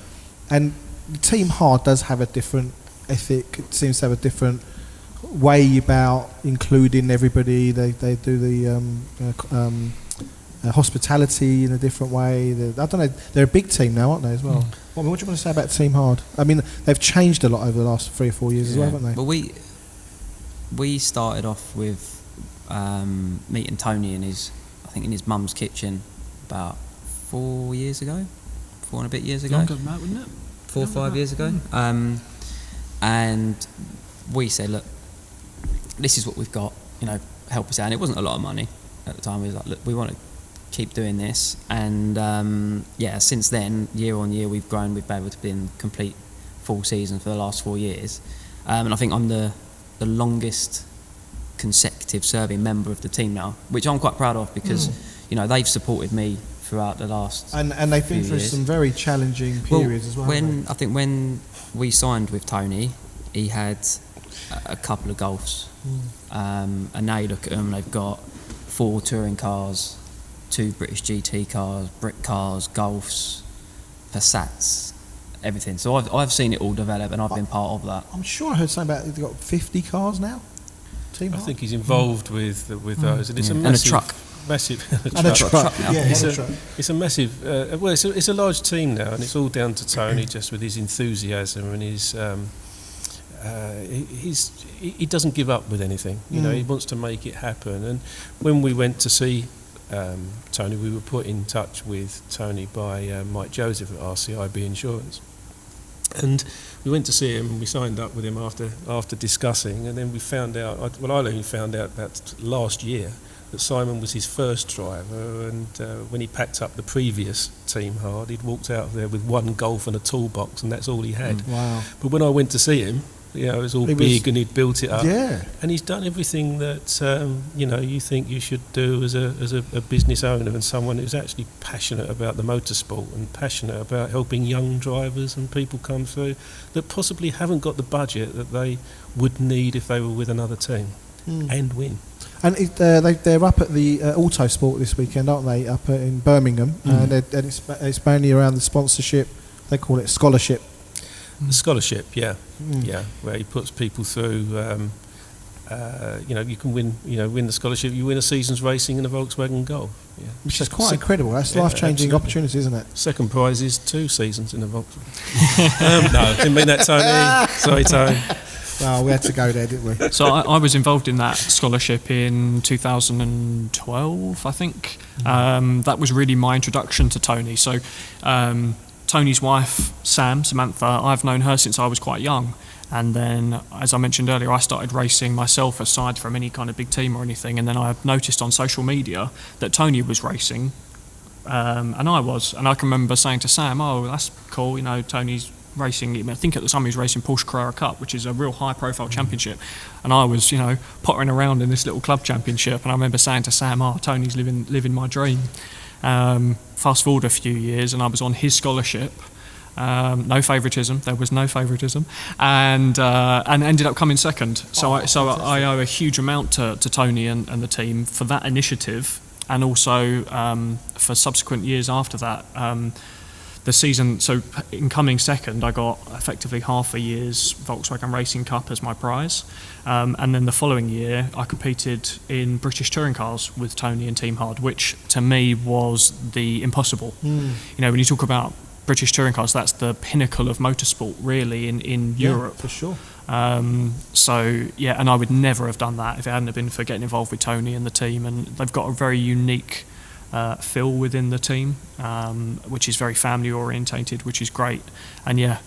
And Team Hard does have a different ethic. It seems to have a different way about including everybody. They do the hospitality in a different way. I don't know. They're a big team now, aren't they, as well? What do you want to say about Team Hard? I mean, they've changed a lot over the last 3 or 4 years as well, haven't they? Well, we started off with meeting Tony in his mum's kitchen about 4 years ago, 4 and a bit years ago. Longer than that, wouldn't it? 4 or 5 years ago. And we said, look, this is what we've got, help us out. And it wasn't a lot of money at the time. We was like, look, we want to keep doing this. And since then, year on year, we've grown. We've been able to be in complete full season for the last 4 years. And I think I'm the longest consecutive serving member of the team now, which I'm quite proud of, because they've supported me throughout the last and they've been through some very challenging periods as well. When we signed with Tony, he had a couple of Golfs, and now you look at them, they've got 4 touring cars, 2 British GT cars, Brit cars, Golfs, Passats, everything. So I've seen it all develop, and I've been part of that. I'm sure I heard something about they've got 50 cars now. Team Hard? I think he's involved with those, and it's a And massive, a truck. And a truck. now. Yeah, It's a massive. It's a large team now, and it's all down to Tony, just with his enthusiasm and his. He doesn't give up with anything. He wants to make it happen. And when we went to see Tony, we were put in touch with Tony by Mike Joseph at RCIB Insurance. And we went to see him, and we signed up with him after discussing, and then we found out, I only found out that last year, that Simon was his first driver, and when he packed up the previous Team Hard, he'd walked out of there with 1 Golf and a toolbox, and that's all he had. Wow. But when I went to see him, it was all big, and he'd built it up. Yeah. And he's done everything that you think you should do as a business owner, and someone who's actually passionate about the motorsport and passionate about helping young drivers and people come through that possibly haven't got the budget that they would need if they were with another team and win. And they're up at the Auto Sport this weekend, aren't they? Up in Birmingham, and it's mainly around the sponsorship. They call it scholarship. The scholarship, yeah, where he puts people through. You can win the scholarship. You win a season's racing in a Volkswagen Golf, which is quite incredible. That's life-changing opportunity, isn't it? Second prize is 2 seasons in a Volkswagen. No, didn't mean that, Tony. Sorry, Tony. Well, we had to go there, didn't we? So I was involved in that scholarship in 2012, I think. That was really my introduction to Tony. So Tony's wife, Samantha, I've known her since I was quite young. And then, as I mentioned earlier, I started racing myself aside from any kind of big team or anything. And then I noticed on social media that Tony was racing, and I was. And I can remember saying to Sam, oh, that's cool, Tony's racing. I think at the time he was racing Porsche Carrera Cup, which is a real high-profile championship. And I was, pottering around in this little club championship. And I remember saying to Sam, oh, Tony's living my dream. Fast forward a few years, and I was on his scholarship. No favouritism. There was no favouritism, and ended up coming second. So I owe a huge amount to Tony and the team for that initiative, and also for subsequent years after that. The season, so in coming second, I got effectively half a year's Volkswagen Racing Cup as my prize, and then the following year I competed in British touring cars with Tony and Team Hard, which to me was the impossible. When you talk about British touring cars, that's the pinnacle of motorsport, really, in Europe. For sure. And I would never have done that if it hadn't been for getting involved with Tony and the team. And they've got a very unique feel within the team, which is very family orientated, which is great. And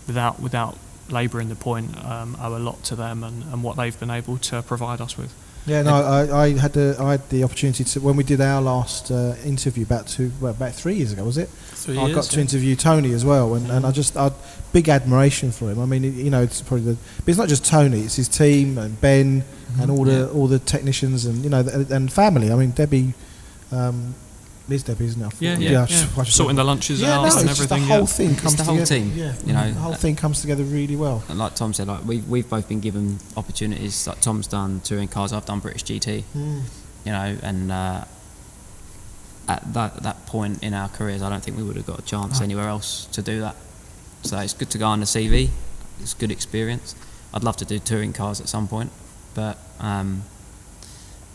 without labouring the point, owe a lot to them and what they've been able to provide us with. Yeah, no, I had the opportunity to, when we did our last interview about 3 years ago, was it? 3 I years, got to interview Tony as well, and I big admiration for him. I mean, it's probably but it's not just Tony; it's his team and Ben and all the technicians and and family. I mean, Debbie. Is Debbie, isn't it? Yeah. Sorting the lunches out and it's everything. The whole thing comes it's the whole together. team. Yeah, the whole thing comes together really well. And like Tom said, like we've both been given opportunities. Like Tom's done touring cars, I've done British GT. And at that point in our careers, I don't think we would have got a chance anywhere else to do that. So it's good to go on the CV. It's good experience. I'd love to do touring cars at some point, but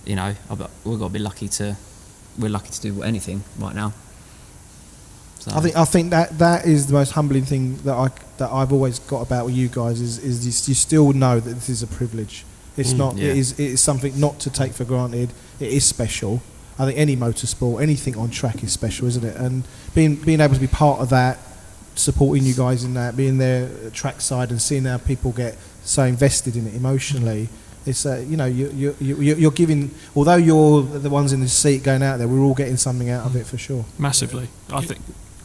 we've got to be lucky to. We're lucky to do anything right now. So. I think that is the most humbling thing that I've always got about you guys is you still know that this is a privilege. It's not. Yeah. It is something not to take for granted. It is special. I think any motorsport, anything on track is special, isn't it? And being able to be part of that, supporting you guys in that, being there at trackside and seeing how people get so invested in it emotionally. It's you're giving, although you're the ones in the seat going out there, we're all getting something out of it for sure. Massively, I think.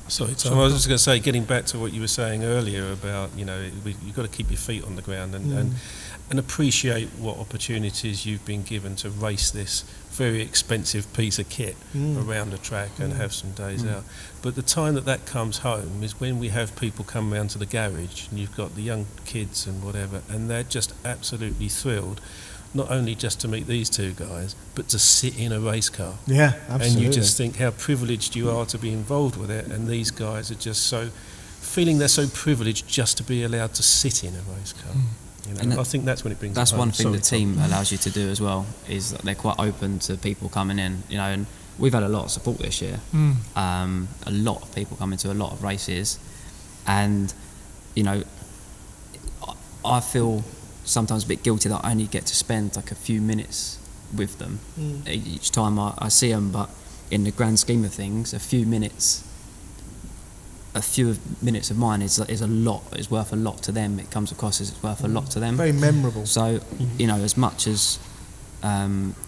Sorry, Tom. I was just going to say, getting back to what you were saying earlier about you've got to keep your feet on the ground and appreciate what opportunities you've been given to race this very expensive piece of kit around the track and have some days out. But the time that comes home is when we have people come round to the garage and you've got the young kids and whatever, and they're just absolutely thrilled, not only just to meet these two guys, but to sit in a race car. Yeah, absolutely. And you just think how privileged you are to be involved with it, and these guys are just feeling they're so privileged just to be allowed to sit in a race car. And I think that's when it brings. That's home. one thing the team allows you to do as well, is that they're quite open to people coming in. And we've had a lot of support this year. A lot of people coming to a lot of races, and I feel sometimes a bit guilty that I only get to spend like a few minutes with them each time I see them. But in the grand scheme of things, a few minutes of mine is a lot. It's worth a lot to them. It comes across as it's worth a lot to them. Very memorable. So as much as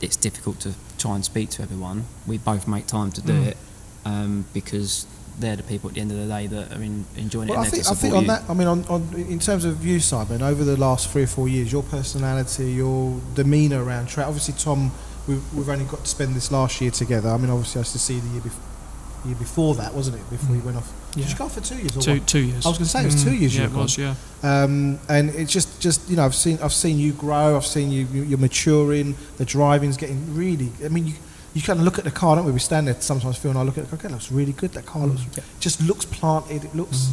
it's difficult to try and speak to everyone, we both make time to do it because they're the people at the end of the day that are enjoying it. Well, and I think on that, I mean, on in terms of you, Simon, over the last 3 or 4 years, your personality, your demeanour around track. Obviously, Tom, we've only got to spend this last year together. I mean, obviously, I used to see the year before that, wasn't it? Before you went off. Did you go off for 2 years? Or 2 years. I was going to say it was 2 years. Yeah, it was. Yeah. And it's just I've seen you grow. I've seen you're maturing. The driving's getting really. I mean, you kind of look at the car, don't we? We stand there sometimes, Phil and I look at the car. Okay, it looks really good. That car looks planted. It looks,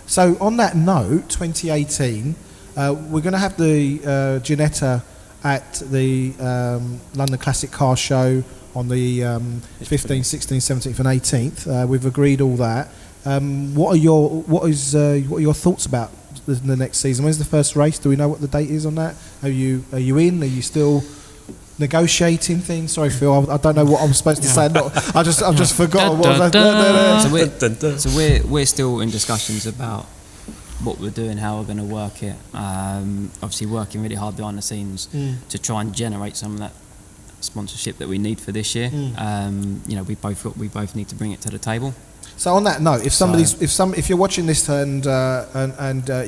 So on that note, 2018, we're going to have the Ginetta at the London Classic Car Show on the 15th, 16th, 17th, and 18th. We've agreed all that. What are your thoughts about the next season? When's the first race? Do we know what the date is on that? Are you in? Are you still negotiating things? Sorry, Phil, I don't know what I'm supposed to say. I just forgot. So we're still in discussions about what we're doing, how we're going to work it. Obviously, working really hard behind the scenes to try and generate some of that sponsorship that we need for this year. We both need to bring it to the table. So on that note, if you're watching this and you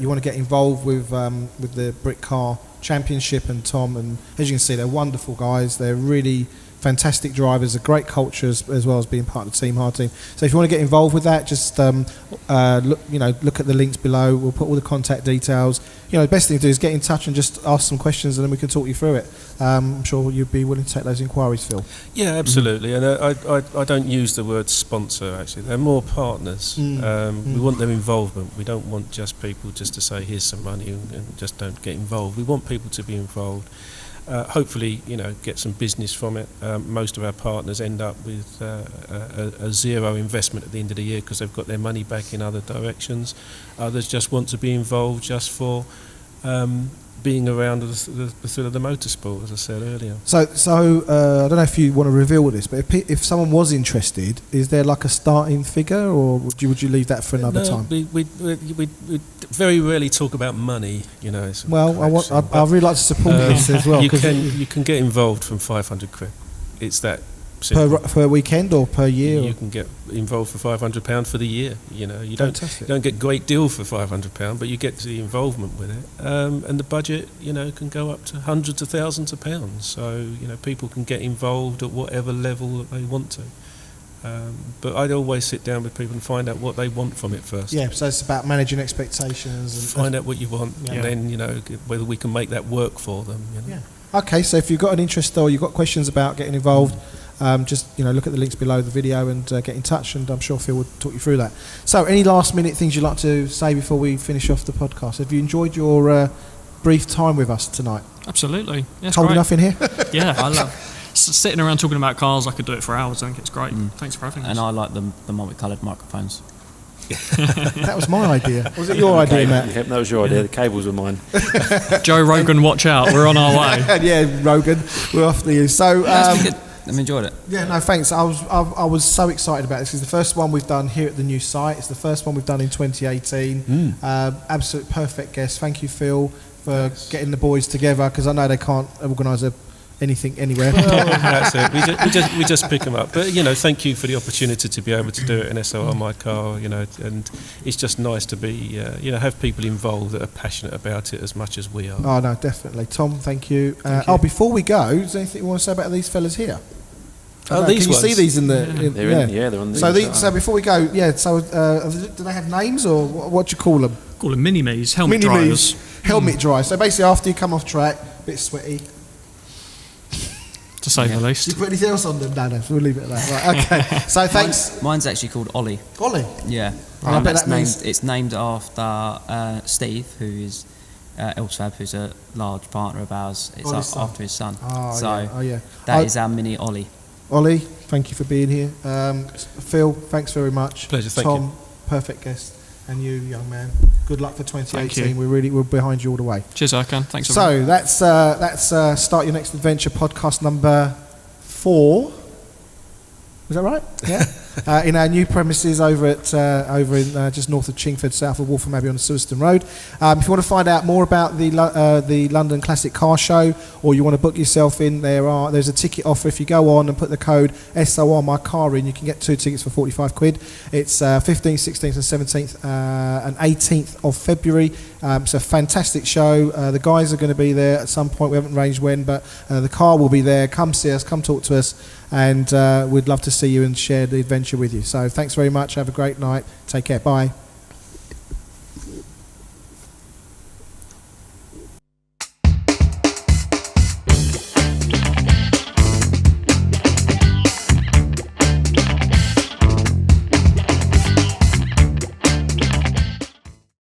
want to get involved with the Brit Car Championship and Tom, and as you can see, they're wonderful guys. They're really fantastic drivers, a great culture as well as being part of the Team Hard team. So if you want to get involved with that, just look at the links below. We'll put all the contact details. The best thing to do is get in touch and just ask some questions, and then we can talk you through it. I'm sure you'd be willing to take those inquiries, Phil. Yeah, absolutely. And I don't use the word sponsor, actually. They're more partners. We want their involvement. We don't want just people just to say, here's some money and just don't get involved. We want people to be involved. Hopefully, get some business from it. Most of our partners end up with a zero investment at the end of the year because they've got their money back in other directions. Others just want to be involved just for being around the thrill of the motorsport, as I said earlier. So I don't know if you want to reveal this, but if someone was interested, is there like a starting figure, or would you leave that for another time? We very rarely talk about money, you know. Well, I really like to support this as well. You can get involved from 500 quid. It's that simple. Per weekend or per year? You can get involved for £500 for the year. You know, you don't get a great deal for £500, but you get the involvement with it. And the budget, you know, can go up to hundreds of thousands of pounds. So, you know, people can get involved at whatever level that they want to. But I'd always sit down with people and find out what they want from it first. Yeah, so it's about managing expectations and find out what you want, and then, you know, whether we can make that work for them. You know? Yeah. Okay, so if you've got an interest or you've got questions about getting involved, just, you know, look at the links below the video and get in touch, and I'm sure Phil will talk you through that. So, any last minute things you'd like to say before we finish off the podcast? Have you enjoyed your brief time with us tonight? Absolutely. Yeah, cold enough in here? Yeah, I love sitting around talking about cars. I could do it for hours. I think it's great. Thanks for having us. And I like the multicoloured microphones. That was my idea. Was it your idea, Matt? Yeah, that was your idea. The cables were mine. Joe Rogan, watch out. We're on our way. Yeah, Rogan, we're off to you. So, I've enjoyed it. Yeah, no, thanks. I was so excited about this. It's the first one we've done here at the new site. It's the first one we've done in 2018. Absolute perfect guest. Thank you, Phil, for getting the boys together, because I know they can't organise anything anywhere. Well, that's it. We just pick them up. But, you know, thank you for the opportunity to be able to do it in SORmyCAR. You know, and it's just nice to be, you know, have people involved that are passionate about it as much as we are. Oh no, definitely. Tom, thank you. Before we go, is there anything you want to say about these fellas here? These can you ones? see these in the? They're on the. So before we go, do they have names, or what do you call them? Call them mini-me's, helmet dryers. Helmet dryers. So basically, after you come off track, a bit sweaty. To say the least. Do you put anything else on them? No, we'll leave it at that. Right, okay. So thanks. Mine's actually called Ollie. Ollie? Yeah. I bet that means... It's named after Steve, who is Elsfab, who's a large partner of ours. It's after his son. That is our mini Ollie. Ollie, thank you for being here. Phil, thanks very much. Pleasure, thank Tom, you. perfect guest. And you, young man, good luck for 2018. We're behind you all the way. Cheers, Erkan. Thanks. So that's Start Your Next Adventure podcast number 4. Was that right? Yeah. In our new premises over in just north of Chingford, south of Waltham Abbey on the Silverstone Road. If you want to find out more about the London Classic Car Show, or you want to book yourself in, there's a ticket offer. If you go on and put the code SORmyCAR in, you can get 2 tickets for 45 quid. It's 15th, 16th and 17th and 18th of February. It's a fantastic show. The guys are going to be there at some point. We haven't arranged when, but the car will be there. Come see us, come talk to us, and we'd love to see you and share the adventure with you. So thanks very much. Have a great night. Take care. Bye.